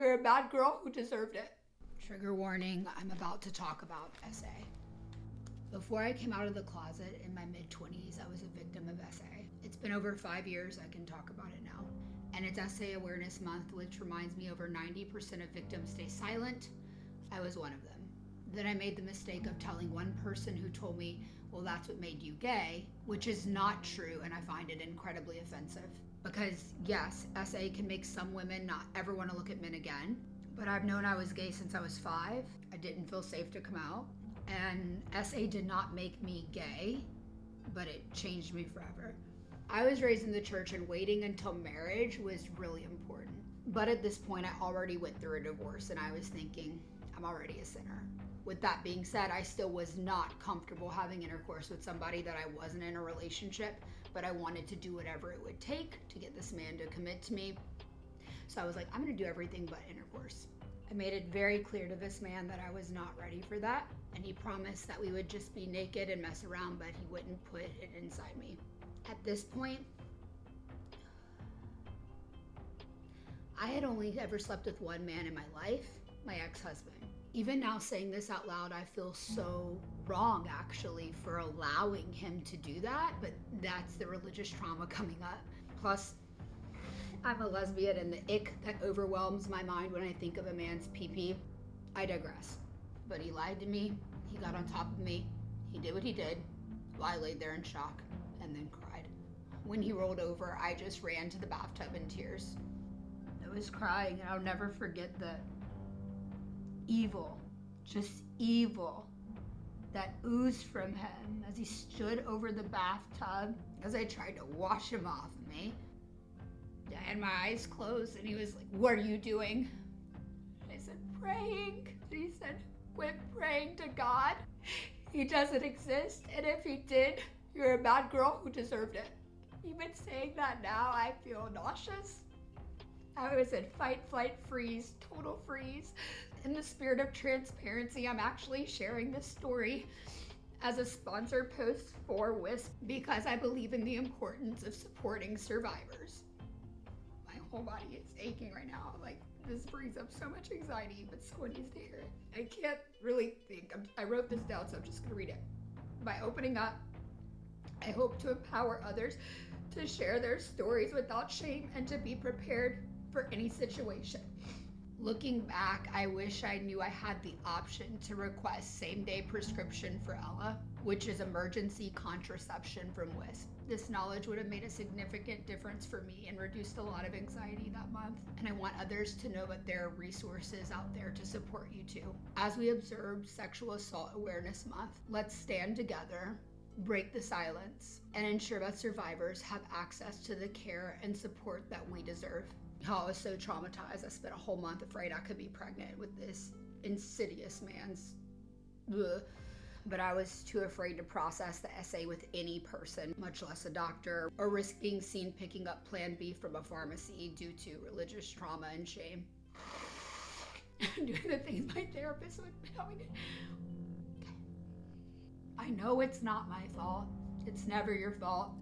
You're a bad girl who deserved it. Trigger warning, I'm about to talk about SA. Before I came out of the closet in my mid-20s, I was a victim of SA. It's been over 5 years, I can talk about it now. And it's SA Awareness Month, which reminds me over 90% of victims stay silent. I was one of them. Then I made the mistake of telling one person who told me, well, that's what made you gay, which is not true, and I find it incredibly offensive. Because yes, SA can make some women not ever want to look at men again, but I've known I was gay since I was 5. I didn't feel safe to come out, and SA did not make me gay, but it changed me forever. I was raised in the church, and waiting until marriage was really important. But at this point, I already went through a divorce, and I was thinking, I'm already a sinner. With that being said, I still was not comfortable having intercourse with somebody that I wasn't in a relationship, but I wanted to do whatever it would take to get this man to commit to me. So I was like, I'm gonna do everything but intercourse. I made it very clear to this man that I was not ready for that, and he promised that we would just be naked and mess around, but he wouldn't put it inside me. At this point, I had only ever slept with one man in my life, my ex-husband. Even now saying this out loud, I feel so wrong actually for allowing him to do that, but that's the religious trauma coming up. Plus, I'm a lesbian, and the ick that overwhelms my mind when I think of a man's pee-pee. I digress. But he lied to me, he got on top of me, he did what he did, while I laid there in shock and then cried. When he rolled over, I just ran to the bathtub in tears. I was crying, and I'll never forget the evil, just evil, that oozed from him as he stood over the bathtub as I tried to wash him off of me. I had my eyes closed, and he was like, what are you doing? I said, praying. And he said, quit praying to God. He doesn't exist, and if he did, you're a bad girl who deserved it. Even saying that now, I feel nauseous. I was in fight, flight, freeze, total freeze. In the spirit of transparency, I'm actually sharing this story as a sponsored post for WISP because I believe in the importance of supporting survivors. My whole body is aching right now. Like, this brings up so much anxiety, but someone needs to hear it. I can't really think. I wrote this down, so I'm just gonna read it. By opening up, I hope to empower others to share their stories without shame and to be prepared for any situation. Looking back, I wish I knew I had the option to request same-day prescription for Ella, which is emergency contraception from WISP. This knowledge would have made a significant difference for me and reduced a lot of anxiety that month. And I want others to know that there are resources out there to support you too. As we observe Sexual Assault Awareness Month, let's stand together, break the silence, and ensure that survivors have access to the care and support that we deserve. I was so traumatized. I spent a whole month afraid I could be pregnant with this insidious man's ugh. But I was too afraid to process the SA with any person, much less a doctor, or risk being seen picking up Plan B from a pharmacy due to religious trauma and shame. Doing the things my therapist would tell me to. I know it's not my fault. It's never your fault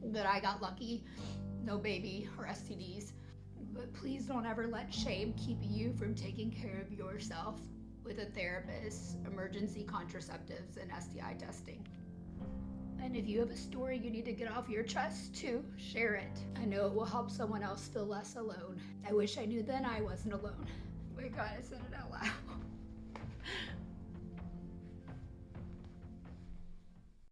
that I got lucky. No baby or STDs. But please don't ever let shame keep you from taking care of yourself with a therapist, emergency contraceptives, and STI testing. And if you have a story you need to get off your chest too, share it. I know it will help someone else feel less alone. I wish I knew then I wasn't alone. Oh my God, I said it out loud.